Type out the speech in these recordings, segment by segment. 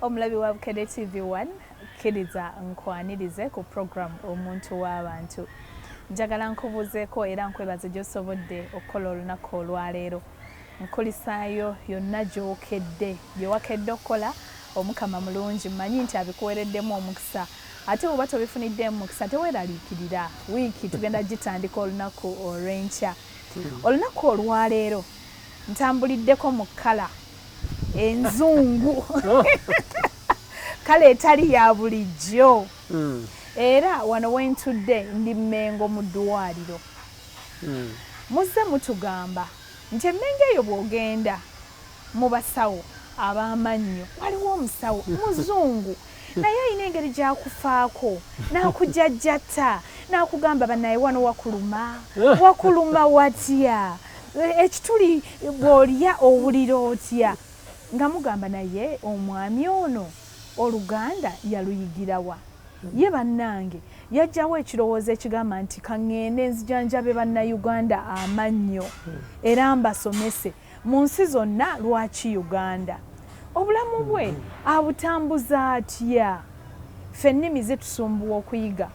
Omulabi wa Bukedde TV1 kkiriza nkwanirize ku program Omuntu w'abantu. Njagala nkubuuzeeko era nkwebaze gy'osobodde okukola olunaku olwaleero. Nkulisaayo yonna gy'okedde bye wakedde okukola Omukama mulungi, mmanyi nti abikuweereddemu omukisa. Ate bw'oba tobifuniddemu mukisa teweeraliikirira. Wiiki tugenda gitandika olunaku olw'enkya. Olunaku olwaleero ntambuliddeko mu kkala enzungu kale etali ya bulijjo. Era wano wentudde ndi Mmengo mu ddwaliro. Muzze mutugamba nti Mmengo eyo bw'ogenda mu basawo ab'amannyo waliwo omusawo muzungu naye ayina engeri gy'akufaako n'akujajjata n'akugamba bannaye wano wakuluma watya, ekituli bw'olya owulira otya, nga mugamba naye omwami ono Oluganda yaluyigirawa. Ye bannange yajjawo ekirowoozo ekigamba nti kaŋŋende nzijanjabe bannayuganda amannyo era mbasomese mu nsi zonna. Lwaki Uganda? Obulamu bwe abutambuza atya? Ffe ennimi zitusumbuwa okuyiga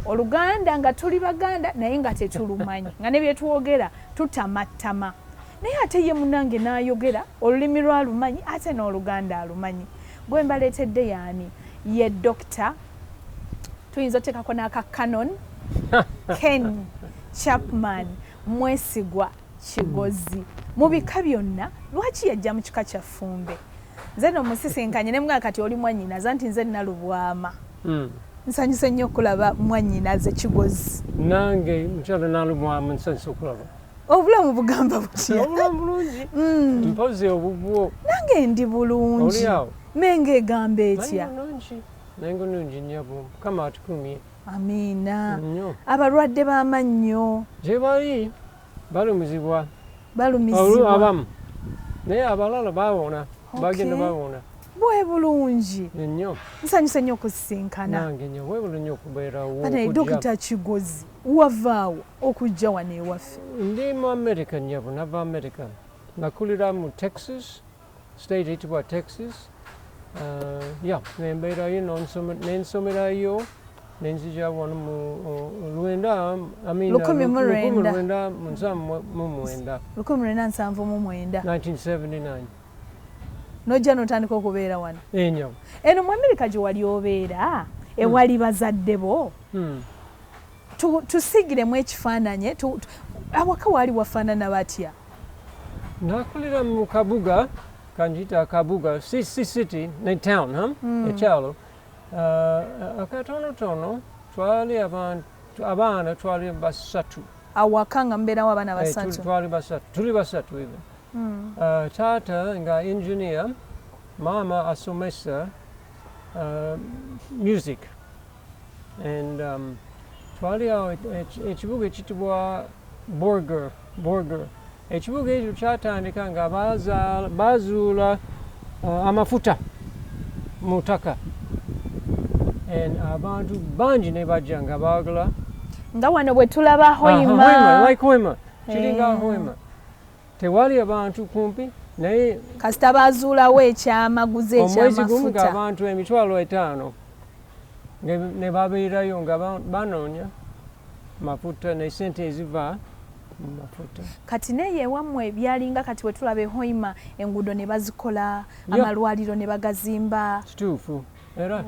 Oluganda nga tuli Baganda naye nga tetulumanyi, nga ne bye twogera tutamattama. Naye ate ye munnange n'ayogera olulimi lwalumanyi ate n'Oluganda alumanyi. Gwe mbaleetedde yaani ye Dr. tuyinza oteekako n'aka Canon Ken mwesigwa Kigozi. Mu bika byonna lwaki yajja mu kika kya Ffumbe? Nze no musisinkanye ne mga kati oli mwannyinaze nti nze Nalubwama. Nsanyuse nnyo okulaba mwannyinaze Kigozi. Nange mukyala Nalubwama nsanyuse okulaba. Obulamu bugamba butya? Obulamu bulungi. Mpozi obubwo. Nange ndi bulungi. Oli awo? Menge egamba etya? Nange nungi nnyabo. Mukama atukumye. Amiina. Abalwadde b'amannyo gye bali balumizibwa. Abamu naye abalala baawona. Bagenda baawona. Bwe bulungi nnyo. Nsanyuse nnyo okusisinkana. Nange nnyo bwe nnyo okubeerawo. Naye Dr. Kigozi wavaawo okujja wano ewaffe? Ndi mu America nnyabo, nava America. Nakulira mu Texas, state eyitibwa Texas. Nembeerayo nensomerayo nenzija wano mu 1979. Nojja n'otandika okubeera wano? Ennyo. Eno mu America gye wali obeera ewali bazadde bo, tusigiremu ekifaananye. Awaka waali wafaanana batya? Nakulira mu kabuga kanjita kabuga, city ne town, ekyalo akatonotono. Twali abaana twali basatu. Awaka nga mubeerawo abaana basatu? Tuli basatu even. Taata nga engineer, mama asomesa music. And twali awo ekibuga ekitibwa Borger. Ekibuga ekyo kyatandika nga bazuula amafuta mu ttaka. Abantu bangi ne bajja nga baagala. Nga wano bwe tulaba Hoima. Kiringa Hoima. Tewali abantu kumpi naye kasita bazuulawo ekyamaguzi ekyamafuta. Omwezi gumu ng'abantu 5,000 ne babeerayo nga banoonya mafuta ne ssente eziva mu mafuta. Kati naye ewammwe byalinga kati bwe tulaba Hoima enguudo ne bazikola, amalwaliro ne bagazimba. Kituufu era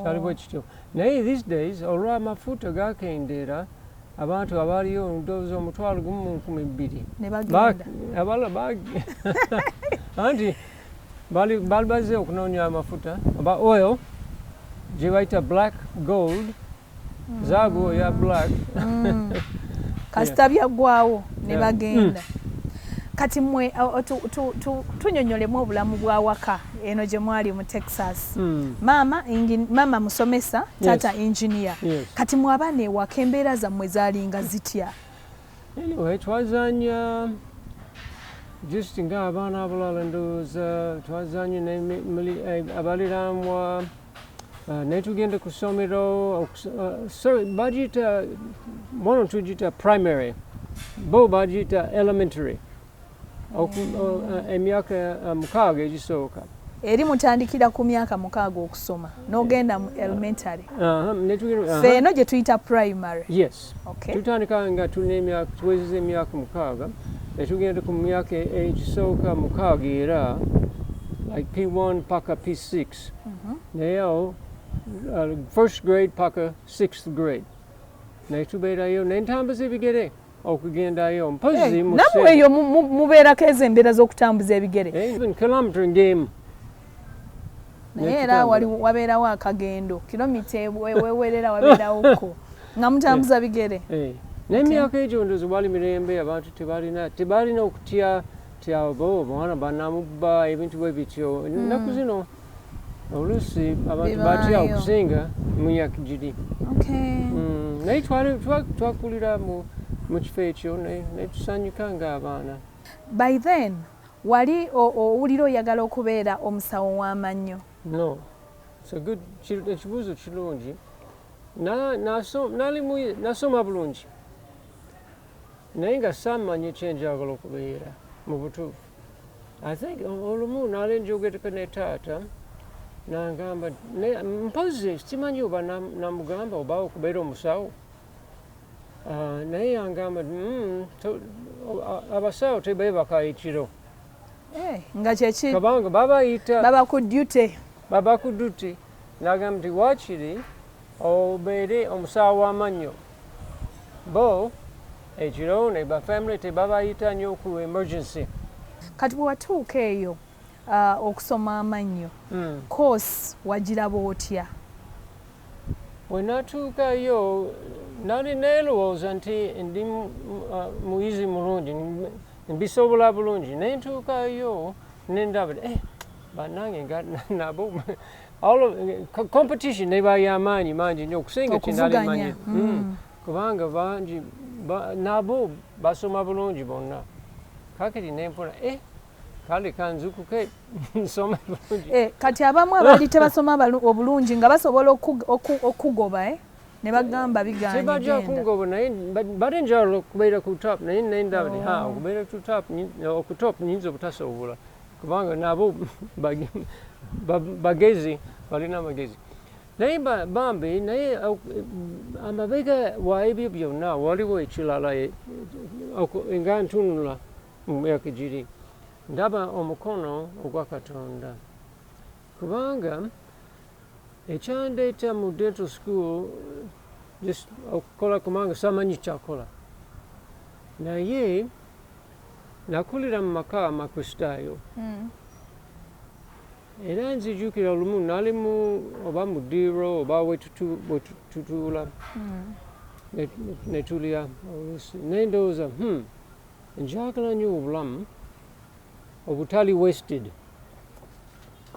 kyali bwe kityo. Naye these days olw'amafuta gakendeera abantu abaliyo ndowooza 1,200,000 abala anti bali bazze okunoonya amafuta aba oil gye bayita black gold, zaabu ya black. Kasita byaggwawo ne bagenda. Kati mmwe tunyonyolemu obulamu bwa waka eno gye mwali mu Texas. Mama musomesa, taata engineer. Kati mwe abaana ewaka embeera zammwe zaalinga zitya? Anyway, twazanya just nga abaana abalala ndowooza twazanya abaliraanwa ne tugenda ku ssomero. Bagiyita wano tugiyita primary, bo bagiyita elementary. Emyaka 6 egisooka. eri mutandikira ku myaka 6 okusoma n'ogenda mu elementary. Eno gye tuyita primary. Yes. Okay. Tutandika nga tuwezezza emyaka 6 ne tugenda ku myaka egisooka 6 era like P1 paka P6. Naye first grade paka 6th grade. Ne tubeerayo n'entambuza ebigere okugendayo mpozi namwe eyo mubeerako ezo embeera z'okutambuza ebigere. Even kilometre ng'emu. Naye era wabeerawo akagendo kilomita wewerera wabeerawoko nga mutambuza bigere. N'emyaka egyo ndowooza wali mirembe abantu tebalina okutya tyabo baana banamubba ebintu bwe bityo. Ennaku zino oluusi abantu batya okusinga mu myaka giri. Naye twakulira mu kifo ekyo ne tusanyuka ng'abaana. By then wali owulira oyagala okubeera omusawo w'amannyo? No. Ekibuuzo kirungi. Nasoma bulungi naye nga saamanya kyenjagala okubeera mu butuufu. I think olumu naali njogereko ne taata n'angamba mpozi simanyi oba namugamba oba okubeera omusawo. Naye yangamba abasawo tebeebaka ekiro. Nga kyeki? Kabanga babayita baba ku duty. Baba ku duty. N'agamba nti waakiri obeere omusawo w'amannyo. Bo ekiro ne ba family tebabayita nnyo ku emergency. Kati bwe watuuka eyo okusoma amannyo course wagiraba otya? Bwe natuukayo nali neerowooza nti ndi muyizi mulungi mbisobola bulungi naye ntuukayo nendaba bannange nabo competition eba y'amaanyi mangi nnyo okusinga kinali manyi kubanga bangi nabo basoma bulungi bonna. Kakati nempona kale kanzukuke nsome bulungi. Kati abamu abaali tebasoma obulungi nga basobola okugoba ne bagamba biganye. Tebajja kungoba naye bade njalo okubeera ku top naye nendaba okubeera ku top nyinza obutasobola kubanga nabo bagezi balina amagezi. Naye bambi naye amabega wa ebyo byonna waliwo ekirala nga ntunula mu myaka giri ndaba omukono ogwa Katonda kubanga ekyandeeta mu dental school just okukola kubanga samanyi kyakola naye nakulira mu maka amakristaayo. Era nzijukira olumu nalimu oba mu ddiiro oba wetutuula netulya oluusi nendowooza njagala nnyo obulamu obutali wasted,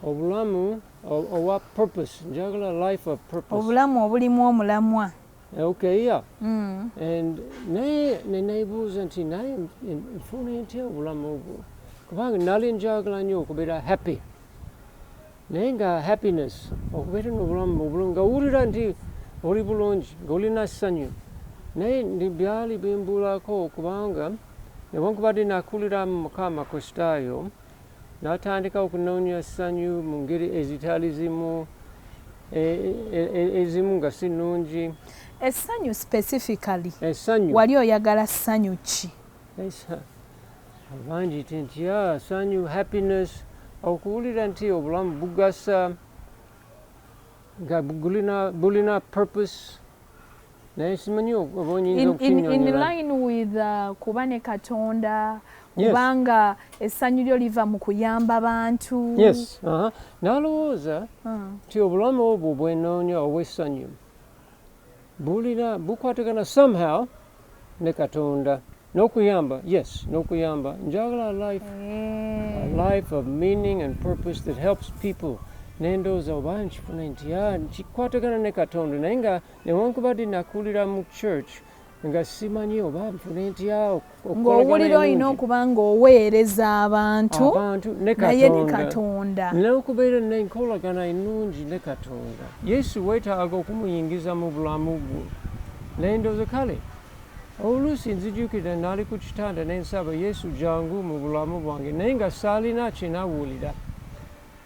obulamu owa purpose, njagala life of purpose, obulamu obulimu omulamwa. Okay, yeah. And naye neneebuuza nti naye nfuna ntya obulamu obwo kubanga nali njagala nnyo okubeera happy. Naye nga happiness okubeera n'obulamu obulungi nga owulira nti oli bulungi ng'olina ssanyu naye byali bimbuulako kubanga newankubadde nakulira mu maka amakristaayo natandika okunoonya ssanyu mu ngeri ezitali zimu ezimu nga si nnungi. Essanyu specifically essanyu wali oyagala ssanyu ki? Abangi ntya ssanyu happiness okuwulira nti obulamu bugasa nga bulina purpose naye simanyi oba onyinza okukinyonyola. In line with kuba ne Katonda kubanga essanyu lyo liva mu kuyamba bantu. Yes. Nalowooza nti obulamu obwo bwenoonya obw'essanyu bukwatagana somehow ne Katonda n'okuyamba. Yes, n'okuyamba. Njagala a life of meaning and purpose that helps people. Nendowooza oba nkifuna nti kikwatagana ne Katonda naye nga newankubadde nakulira mu church nga simanyi oba nfune ntya ng'owulira olina okuba ng'oweereza abantu naye ne Katonda n'okubeera n'enkolagana ennungi ne Katonda. Yesu weetaaga okumuyingiza mu bulamu bwo. Nendowooza kale oluusi nzijukira naali ku kitanda nensaba Yesu jangu mu bulamu bwange naye nga saalina kyenawulira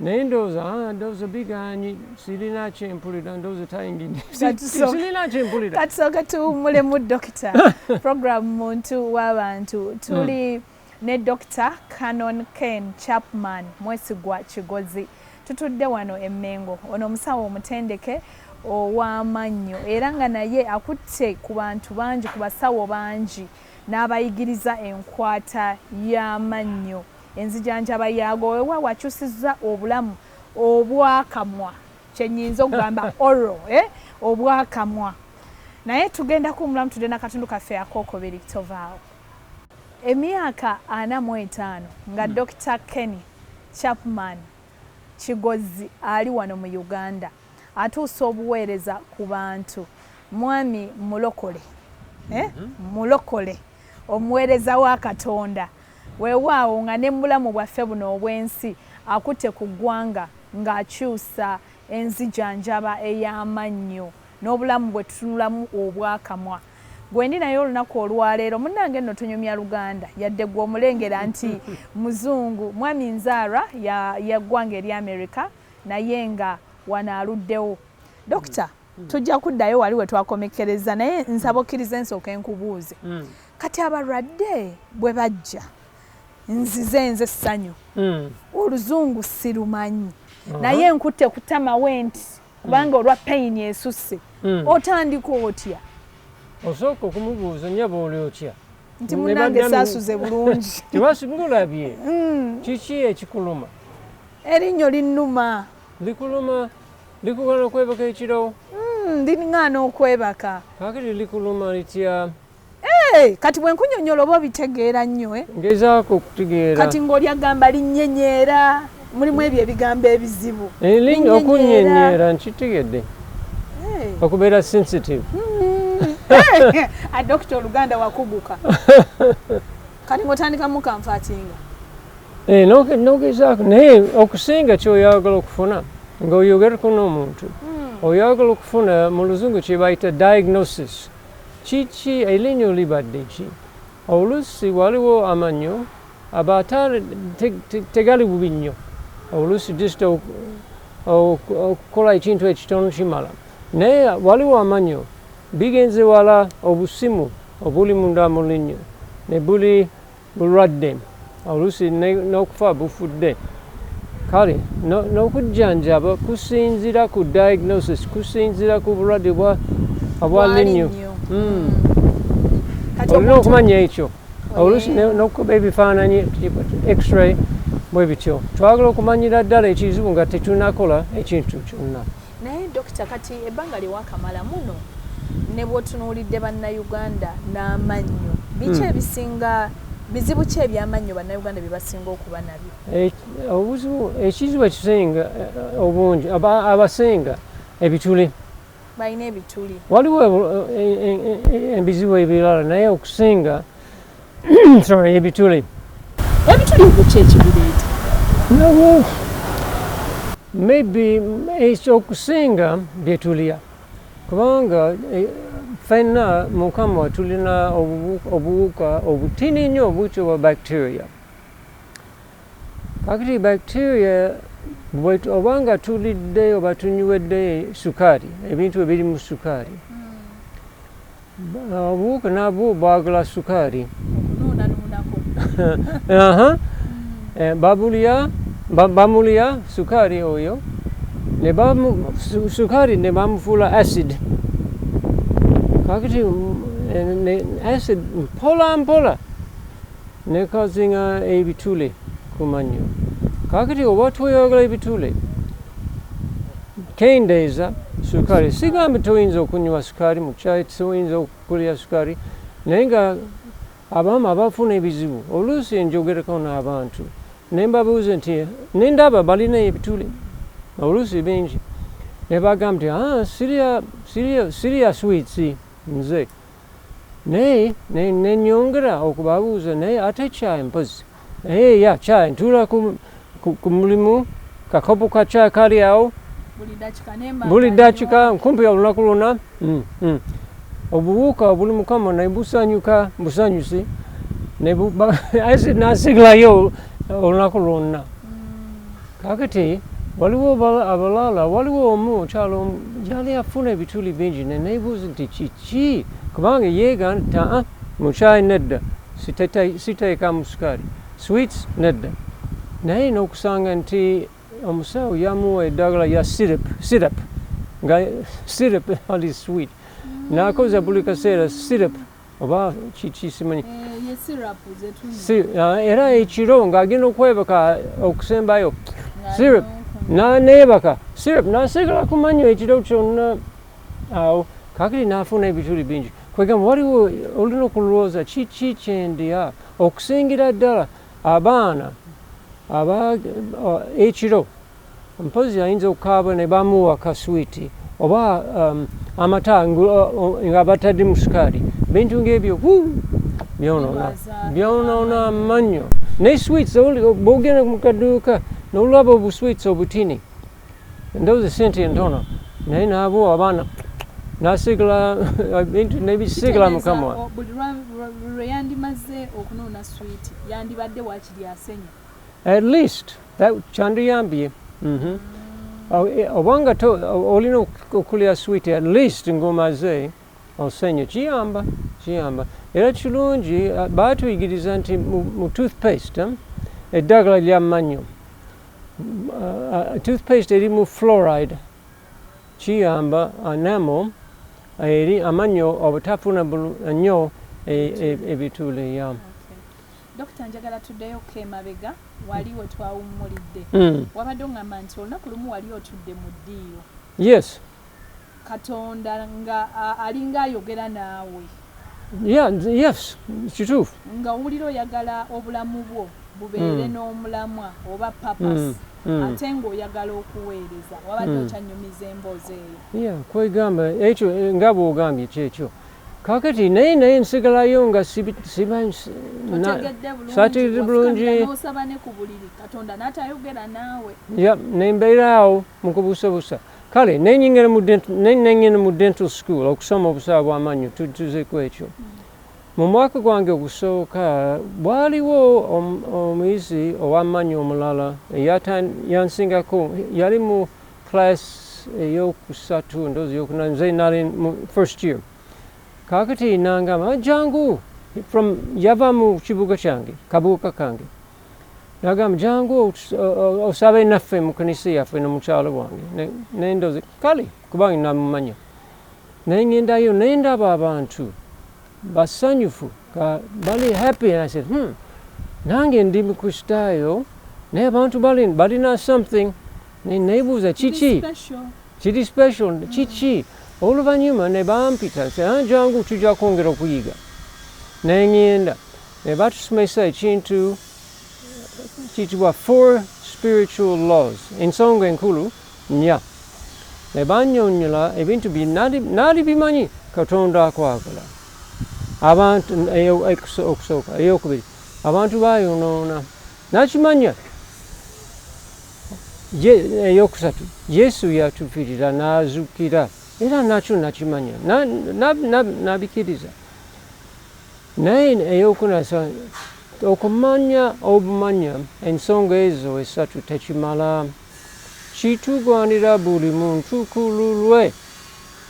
naye ndowooza biganyi sirina kyempulira ndowooza tayingidde sirina kyempulira katusooka tuwummulemu dokita program muntu w'abantu tuli ne Dr Canon Ken Mwesigwa Kigozi tutudde wano e Mengo ono omusawo omutendeke ow'Amannyo era nga naye akutte ku bantu bangi ku basawo bangi n'abayigiriza enkwata y'amannyo enzijanjaba yaago wewa wakyusizza obulamu obwakamwa kyenyinza okugamba oro obwakamwa naye tugenda kuwummulamu tudde n'akatundu kaffe akookobiri tovaawo emyaka 45 nga Dr Ken Kigozi ali wano mu Uganda atuusa obuweereza ku bantu mwami mulokole mulokole omuweereza wa Katonda weewaawo nga ne mulamu bwaffe buno obw'ensi akutte ku ggwanga ng'akyusa enzijanjaba ey'amannyo n'obulamu bwe tutunulamu obwakamwa gwe ndi naye olunaku olwaleero munnange nno tonyumya Luganda yadde gwe omulengera nti muzungu mwami nzaarwa ya ggwanga eri America naye nga wanaaluddewo dokita tujja kuddayo wali we twakomekereza naye nsaba okkiriza ensooka enkubuuze kati abalwadde bwe bajja nze ssanyu oluzungu sirumanyi naye nkutte kutamawe nti kubanga olwa payini esusse otandika otya osooka okumubuuza nnyaba oli otya nti munnange saasuze bulungi tewasingulabye kiki ekikuluma erinnyo linnuma likuluma likugana okwebaka ekiro ndingaana okwebaka kakiri likuluma litya kati bwe nkunyonyola oba obitegeera nnyo ngezaako okutegeera kati ng'oli agamba linnyenyeera mulimu ebyo ebigambo ebizibu okunyenyeera nkitegedde okubeera sensitive dokita oluganda wakuguka kati ng'otandikamu kanfaatinga nogezaako naye okusinga kyoyagala okufuna ng'oyogerako n'omuntu oyagala okufuna mu luzungu kye bayita diagnosis kiki erinnyo libadde ki oluusi waliwo amannyo abaataala tegali bubi nnyo oluusi just okukola ekintu ekitono kimala naye waliwo amannyo bigenze wala obusimu obuli munda mu linnyo ne buli bulwadde oluusi n'okufa bufudde kale n'okujjanjaba kusinziira ku diagnosis kusinziira ku bulwadde obwa linnyo olina okumanya ekyo oluusi n'okukuba ebifaananyi x-ray bwe bityo twagala okumanyira ddala ekizibu nga tetunakola ekintu kyonna naye dokita kati ebbanga lyewakamala muno ne bw'otunuulidde bannayuganda n'amannyo biki ebisinga bizibu ki ebyamannyo bannayuganda bye basinga okuba nabyo ekizibu ekisinga obungi abasinga ebituli balina ebituli waliwo ebizibu ebirala naye okusinga ebituli ki ekibireeta maybe okusinga byetulya kubanga ffenna mukama tulina obuwuka obutini nnyo obuyitibwa bwa bacteria kakati bacteria obanga tulidde oba tunywedde sukaari ebintu ebiri mu sukaari obuwuka nabwo bwagala sukaari bamulya sukaari oyo sukaari ne bamufuula acid kakati acid mpola mpola nekazinga ebitule ku mannyo kakati oba tweyagala ebitule kendeeza sukaari sigambe toyinza okunywa sukaari mu caayi toyinza okulya sukaari naye nga abamu abafuna ebizibu oluusi njogerako n'abantu nembabuuze nti nendaba balina ebitule oluusi bingi nebagamba nti sirya sweets nze naye nenyongera okubabuuza naye ate caayi mpozi ya caayi ntuula ku mulimu kakopo ka caayi kali awo buli dakika kumpi olunaku lwonna obuwuka obuli mukama nebusanyuka busanyusi nasigalayo olunaku lwonna kakati waliwo abalala waliwo omu okyalo yali afuna ebituli bingi ne neebuuza nti kiki kubanga yeeganta mukyayi nedda siteekamu sukaali sweets nedda naye n'okusanga nti omusawo yamuwa eddagala ya syrup nga syrup ali sweet n'akoza buli kaseera syrup oba kiki simanyi era ekiro ng'agenda okwebaka okusembayo syrup neebaka syrup n'asigala ku mannyo ekiro kyonna awo kakiri n'afuna ebituli bingi kwegamba waliwo olina okulowooza kiki kyendya okusingira ddala abaana ekiro mpozi ayinza okukaaba ne bamuwa kaswiti oba amata nga batadde mu sukaali bintu ng'ebyo byonoona amannyo ne sweets bwogenda mu kaduuka n'olaba obusweets obutini ndowooza sente entono naye n'abuwa abaana nasigala bintu nebisigala mukama buli lwe yandimaze okunoona sweet yandibadde wakiri asenya at least kyandiyambye obanga olina okulya sweet at least ng'omaze osenye kiyamba era kirungi baatuyigiriza nti mu toothpaste eddagala ly'amannyo toothpaste erimu fluoride kiyamba enamel eri amannyo obutafuna nnyo ebituli ya Dokita njagala tuddeyoko emabega wali we twawummulidde wabadde oŋŋamba nti olunaku lumu wali otudde mu ddiiro yes Katonda nga alinga ayogera naawe yes kituufu nga owulira oyagala obulamu bwo bubeere n'omulamwa oba papas ate ng'oyagala okuweereza wabadde okyanyumiza emboozi eyo kwegamba ekyo nga bw'ogambye kyekyo kakati naye nsigalayo nga sategedde bulungi n'osaba ne ku buliri Katonda n'atayogera naawe nembeeraawo mu kubuusabuusa kale nenyingire mu dental school okusoma obusawo bw'amannyo tuzeku ekyo mu mwaka gwange ogusooka bwaliwo omuyizi ow'amannyo omulala yansingako yali mu class eyokusatu ndowooza eyokuna nze nali mu first year kakati nangamba jangu yava mu kibuga kyange kabuuka kange nagamba jangu osabe naffe mu kanisa yaffe nomukyalo wange nendoze kale kubanga namumanya nengendayo nendaba abantu basanyufu bali happy and I said nange ndi mukristaayo naye abantu balina something nebuuza kiki kiri special kiki oluvannyuma ne bampita jangu tujja kwongera okuyiga nengenda ne batusomesa ekintu kiyitibwa 4 spiritual laws ensonga enkulu nnya ne bannyonnyola ebintu naali bimanyi Katonda akwagala abantu okusooka eyokubiri abantu bayonoona nakimanya eyokusatu Yesu yatufiirira n'azuukira era nakyo nakimanya nabikiriza naye eyokunasa okumanya obumanya ensonga ezo esatu tekimala kitugwanira buli muntu ku lulwe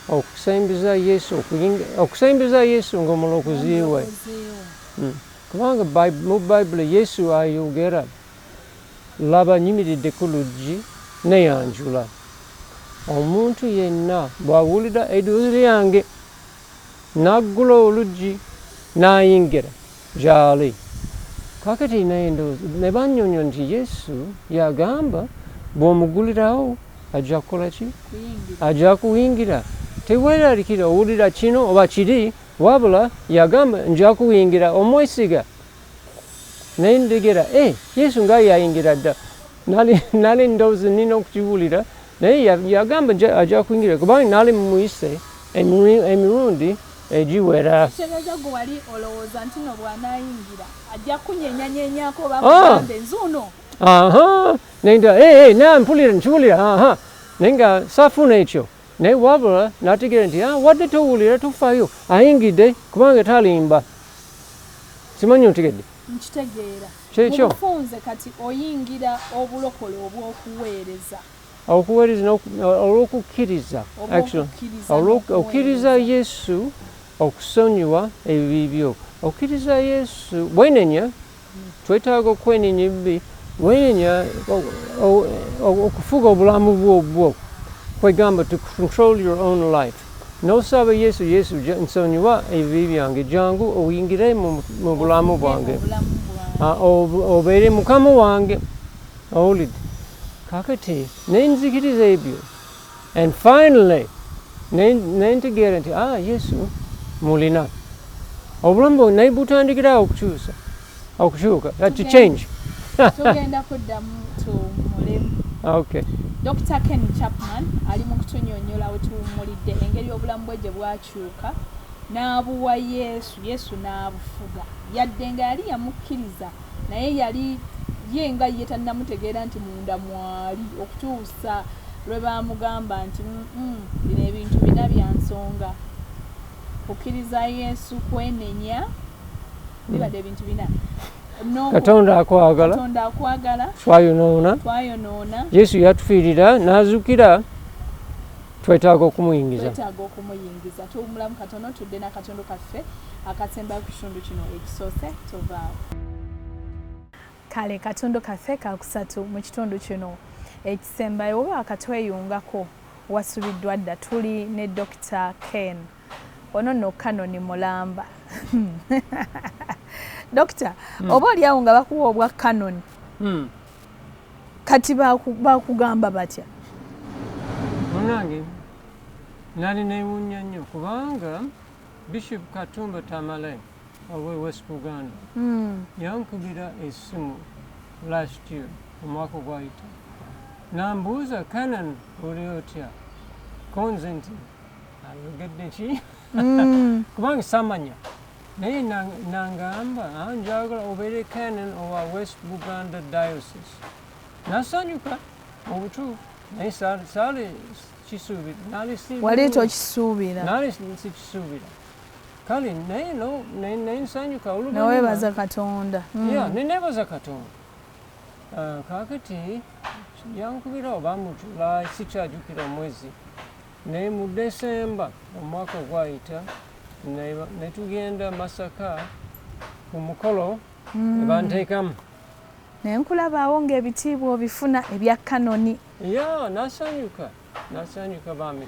okusembiza Yesu ng'omulokozi we kubanga mu Bayibuli Yesu ayogera laba nyimiridde ku luggi neyanjula omuntu yenna bw'awulira eddoboozi lyange n'aggula oluggi n'ayingira gy'ali kakati naye ndowooza ne bannyonnyola nti Yesu yagamba bw'omugulirawo ajja kukola ki ajja kuyingira teweerarikira owulira kino oba kiri wabula yagamba nja kuyingira omwesiga naye ndegera Yesu nga yayingira dda nali ndowooza nina okukiwulira naye yagamba ajja kuyingira kubanga nali mumuyise emirundi egiwera kitegeeza gwe wali olowooza nti no bw'anaayingira ajja kunyenyanyenyako bamugambe nzuuno nenda nampulira nkiwulira naye nga saafuna ekyo naye wabula n'ategeera nti wadde towulira tofaayo ayingidde kubanga talimba simanyi ontegedde nkitegeera kyekyo mubufunze kati oyingira obulokole obw'okuweereza okuweereza olw'okukkiriza okkiriza Yesu okusonyiwa ebibi byo okkiriza Yesu bwenenya twetaaga okwenenya ebibi bwenenya okufuga obulamu bwo kwegamba to control your own life n'osaba Yesu nsonyiwa ebibi byange jangu oyingire mu bulamu bwange obeere mukama wange owulidde kakati nenzikiriza ebyo and finally nentegeera nti Yesu mulina obulamu bwo naye butandikirawo okukyuka to change tugenda kuddamu tumulemu okay Dr Ken Chapman ali mu kutunyonyola we tuwummulidde engeri obulamu bwe gye bwakyuka n'abuwa Yesu n'abufuga yadde nga yali yamukkiriza naye yali ye nga ye tannamutegeera nti munda mwali okutuusa lwe baamugamba nti bino ebintu bina byansonga kukkiriza Yesu kwenenya bibadde ebintu bina Katonda akwagala twayonoona Yesu yatufiirira n'azuukira twetaaga okumuyingiza tuwumulamu katono tudde n'akatondo kaffe akasembayo ku kitundu kino ekisoose tovaawo kale katondo kaffe kakusatu mu kitundu kino ekisembayo oba akatweyungako wasubiddwa dda tuli ne Dr Ken ono nno Canon mulamba Dokita oba oliawo nga bakuwa obwa Canon kati bakugamba batya munange nali neewuunya nnyo kubanga Bishop Katumba Tamale owe West Uganda yankubira essimu last year omwaka ogwayita nambuuza Canon oli otya konze nti ayogedde ki kubanga samanya naye nangamba njagala obeere Canon owa West Buganda Diocese nasanyuka obutuufu naye saali kisuubira wali tokisuubira naali sikisuubira kale naye nsanyuka neweebaza Katonda neneebaza Katonda kaakati yankubira oba mu July sikyajjukira omwezi naye mu Desemba omwaka ogwayita ne tugenda Masaka ku mukolo banteekamu naye nkulabaawo ng'ebitiibwa obifuna ebya Canon nasanyuka bami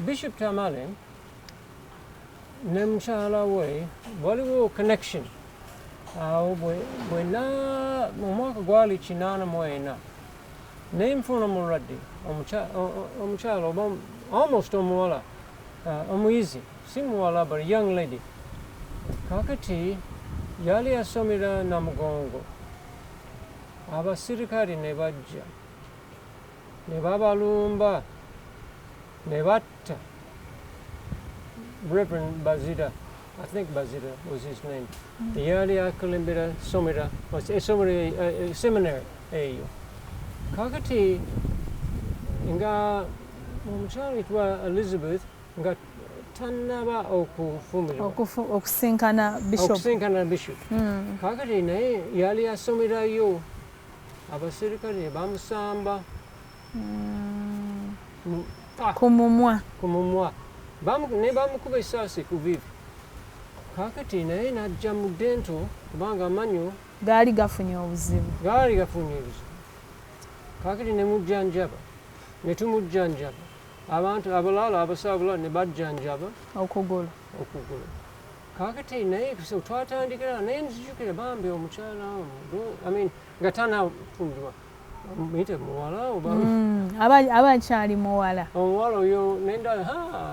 Bishop Tamale ne mukyala we waliwo connection awo bwena mu mwaka gwali 84 naye nfuna mulwadde omukyala oba almost omuwala omuyizi si muwala but a young lady kakati yali asomera Namugongo abasirikale ne bajja ne babalumba ne batta Reverend Bazida, I think Bazida was his name. Yali akulembera somera seminary eyo kakati nga omukyala yitibwa Elizabeth nga tannaba okusinkana Bishop kakati naye yali asomerayo abasirikale ne bamusamba ku mumwa ne bamukuba essaasi ku vivi kakati naye n'ajja mu ddento kubanga Amannyo gaali gafunye obuzibu kakati ne mujjanjaba ne tumujjanjaba abantu abalala abasawo ne bajjanjaba okugulu kakati naye twatandikira naye nzijukira bambi omukyala nga tanafumbirwa muyite muwala oba aba akyali muwala omuwala oyo nendala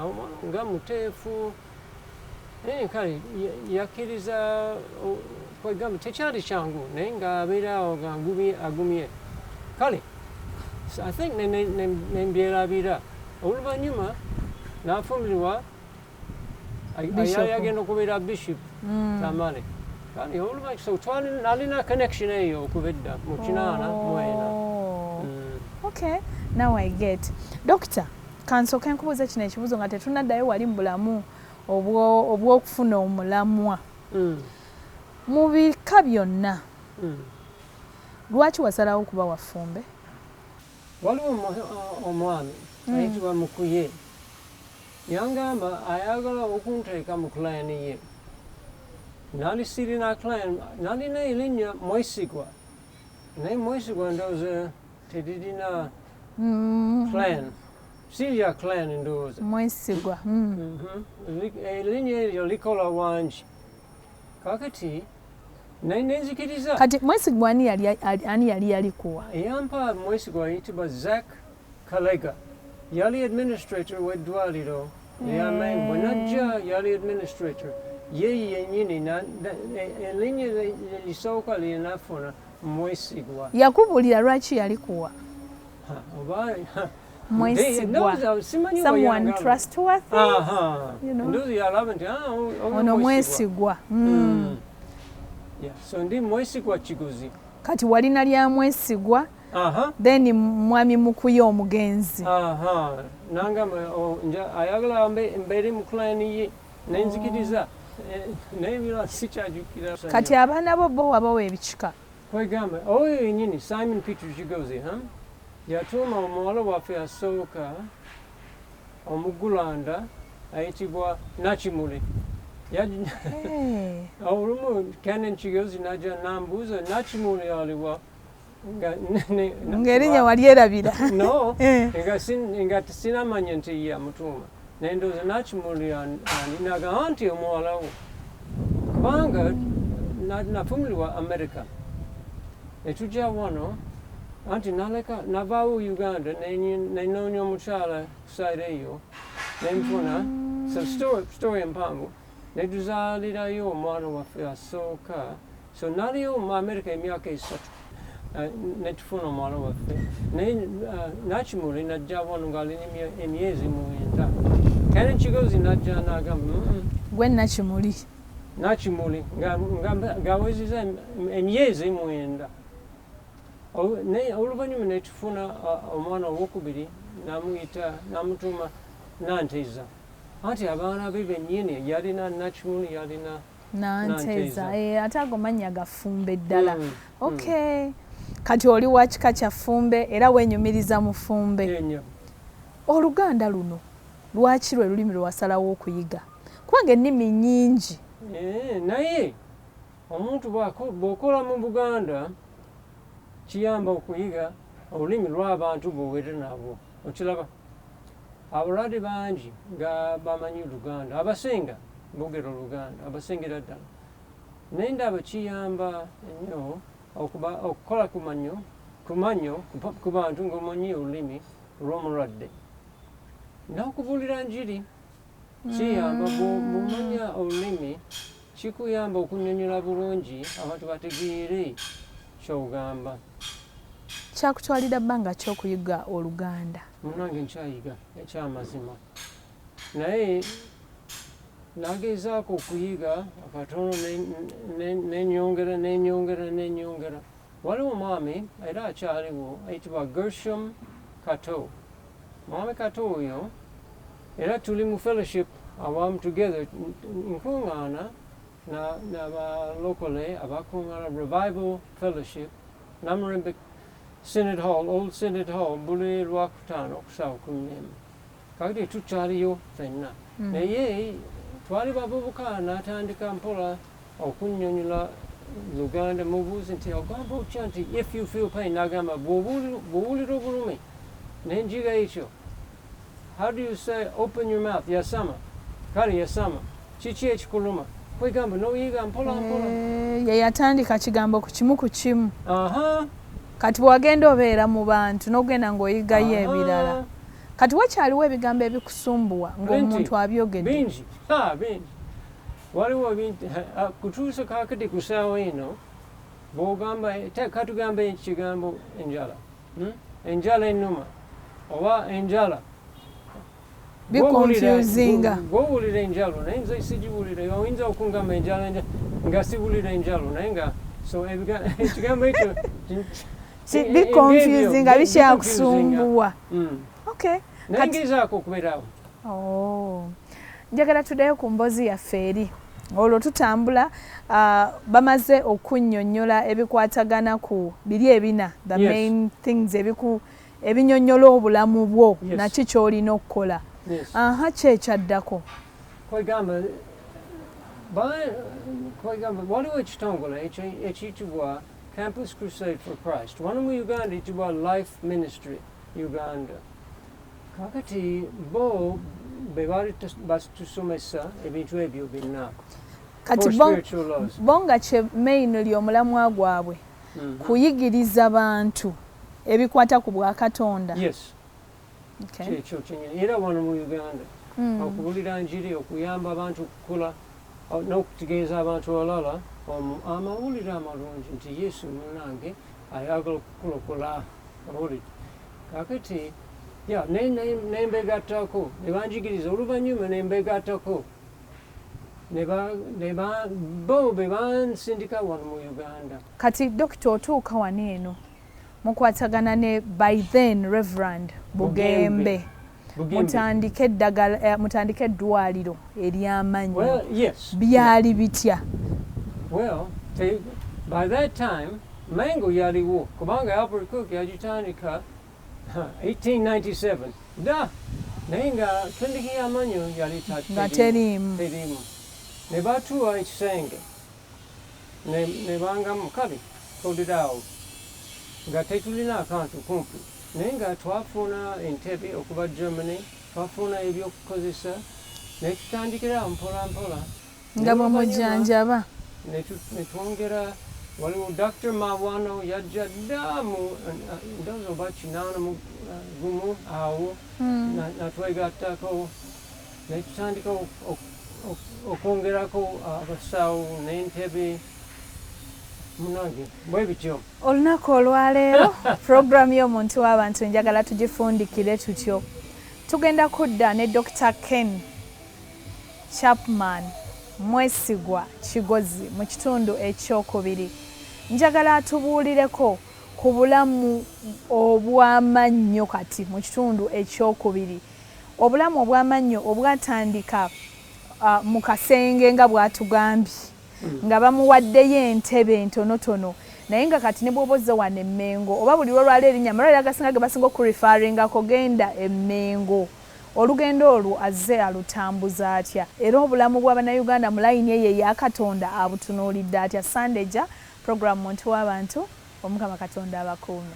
omwana nga muteefu naye kale yakkiriza kwegamba tekyali kyangu naye ng'abeera awo nga agumye kale I think nembyerabira oluvannyuma n'afumbirwa ayagenda okubeera Bishop Tamale kale oluvannyuma nalina connection eyo okuva edda mu 84 Okay, now I get. Doctor, kansooke nkubuuze kino ekibuuzo nga tetunaddayo wali mu bulamu obw'okufuna omulamwa. Mu bika byonna, lwaki wasalawo okuba wafumbe? waliwo omwami ayitibwa Mukuye yangamba ayagala okunteeka mu clan ye nali sirina clan nalina erinnya Mwesigwa naye Mwesigwa ndowooza teririna clan sirya clan ndowooza Mwesigwa erinnya eryo likola wangi kakati nenzikiriza kati Mwesigwa ani yali yalikuwa eyampa Mwesigwa ayitibwa Zack Kalega yali administrator w'eddwaliro ey'amaanyi bwe najja yali administrator ye yennyini erinnya lisooka lye nafuna Mwesigwa yakubulira lwaki yalikuwa oba Mwesigwa someone trustworthy ndozi yalaba nti ono Mwesigwa so ndi Mwesigwa Kigozi kati walina lya Mwesigwa then mwami Mukuye omugenzi nangamba ayagala mbeere mu clan ye nenzikiriza nebira sikyajukira kati abaana bo wabawa ebikika kwegamba oyo yennyini Simon Peter Kigozi yatuuma omuwala waffe asooka omugulanda ayitibwa Nakimuli olumu Canon Kigozi najja nambuuza Nakimuli aliwa ng'erinnya wali erabira no nga sinamanya nti yamutuuma nendooza Nakimuli ani nagamba nti omuwala wo kubanga nafumulibwa America netujja wano anti navaawo Uganda nenoonya omukyala kusaira eyo nenfuna story empanvu netuzaalirayo omwana waffe asooka so naliyo mu America emyaka 3 netufuna omwana waffe naye Nakimuli najja wano ng'alina emyezi 9 Canon Kigozi najja n'agamba gwe Nakimuli ng'aweziza emyezi 9 oluvannyuma netufuna omwana owokubiri namutuuma Nanteza anti abaana be bennyini yalina Nakimuli yalina Nanteza ate ago mannya gafumbe ddala okay kati oli wa kika kya Fumbe era wenyumiriza mu Fumbe Oluganda luno lwaki lwe lulimi lwasalawo okuyiga kubanga ennimi nnyingi naye omuntu bw'okola mu Buganda kiyamba okuyiga olulimi lw'abantu bw'owere nabo okiraba abalwadde bangi nga bamanyi Luganda abasinga boogera Oluganda abasingera ddala naye ndaba kiyamba nnyo okukola kumanyo ku bantu ng'omanyi olulimi lw'omulwadde n'okubuulira njiri kiyamba bw'omanya olulimi kikuyamba okunnyonnyola bulungi abantu bategeere ky'ogamba kyakutwalira bbanga ky'okuyiga Oluganda munange nkyayiga ekyamazima naye nagezaako okuyiga akatono nenyongera waliwo omwami era akyaliwo ayitibwa Gershom Kato mwami Kato oyo era tuli mu fellowship awamu together nkuŋŋaana n'abalokole abakuŋŋaana revival fellowship Namirembe Senate Hall, Old Senate Hall, buli Lwakutaano okusaawa 11 kakati tukyaliyo ffenna naye twali bavubuka n'atandika mpola okunnyonnyola Luganda mubuuzi nti ogamba otya nti if you feel pain n'agamba bw'owulira obulumi n'enjiga ekyo how do you say open your mouth yasama kale yasama kiki ekikuluma kwegamba n'oyiga mpola ye yatandika kigambo ku kimu kati bwagenda obeera mu bantu n'ogenda ng'oyigayo ebirala kati wakyaliwo ebigambo ebikusumbuwa ng'omuntu abyogedde bingi waliwo kutuusa kakati ku ssaawa eno bw'ogamba katugamba ekigambo enjala enjala ennuma oba enjala bikonfuzinga gw'owulira enjalo naye nze sigiwulira oyinza okungamba enjala nga siwulira enjalo naye nga so ekigambo ekyo bikonfuzinga bikyakusumbuwa naye ngezaako okubeerawo njagala tuddeyo ku mboozi yaffe eri olwo tutambula bamaze okunnyonnyola ebikwatagana ku biri ebina the main things ebinyonnyola obulamu bwo Yes. nakyo ky'olina okukola. Yes. Aha kyekyaddako. Kwegamba waliwo ekitongole ekiyitibwa Campus Crusade for Christ. Wano mu Uganda ekiyitibwa Life Ministry Uganda. Kakati bo be baali batusomesa ebintu ebyo byonna. Kati bo nga kye main ly'omulamwa gwabwe kuyigiriza bantu ebikwata ku bwa Katonda. Yes. Okay. Kyekyo kyenyini. Era wano mu Uganda okubulira njiri, okuyamba abantu okukula n'okutegeeza abantu abalala amawulire amalungi nti Yesu munnange ayagala okukulokola. Kakati nembegattako ne banjigiriza, oluvannyuma nembegattako bo be bansindika wano mu Uganda. Kati Dokita otuuka wano eno mukwatagana ne by then Reverend Bugembe. Mutandike eddwaliro ery'amannyo. Well, yes. Byali bitya? Well, by that time Mango yaliwo kubanga Albert Cook yagitandika 1897. Naye nga clinic y'amannyo yali nga teriimu. Ne batuwa ekisenge ne bangamu kale toliraawo nga tetulina akantu kumpi, naye nga twafuna entebe okuva Germany, twafuna ebyokukozesa ne tutandikira mpola mpola nga bw'omujjanjaba. Ne twongera, waliwo Dr Mawano yajja dda mu ndowooza oba 81 awo natwegattako ne tutandika okwongerako abasawo n'entebe munange bwe bityo. Olunaku olwaleero puroguramu y'omuntu w'abantu njagala tugifundikire tutyo. Tugenda kudda ne Dr Ken Chapman mwesigwa Kigozi mu kitundu ekyokubiri. Njagala atubuulireko ku bulamu obw'amannyo kati mu kitundu ekyokubiri. Obulamu obw'amannyo obwatandika mu kasenge nga bw'atugambye nga bamuwaddeyo entebe entonotono, naye nga kati ne bw'oba ozze wano e Mmengo oba buli lwolwala erinnya amalwaliro agasinga ge basinga okurifaringako genda e Mmengo. Olugendo olwo azze alutambuza atya era obulamu bw'Abannayuganda mu layini eyo eya Katonda abutunuulidde atya? Sandeja puroguramu Muntu w'Abantu, Omukama Katonda abakuume.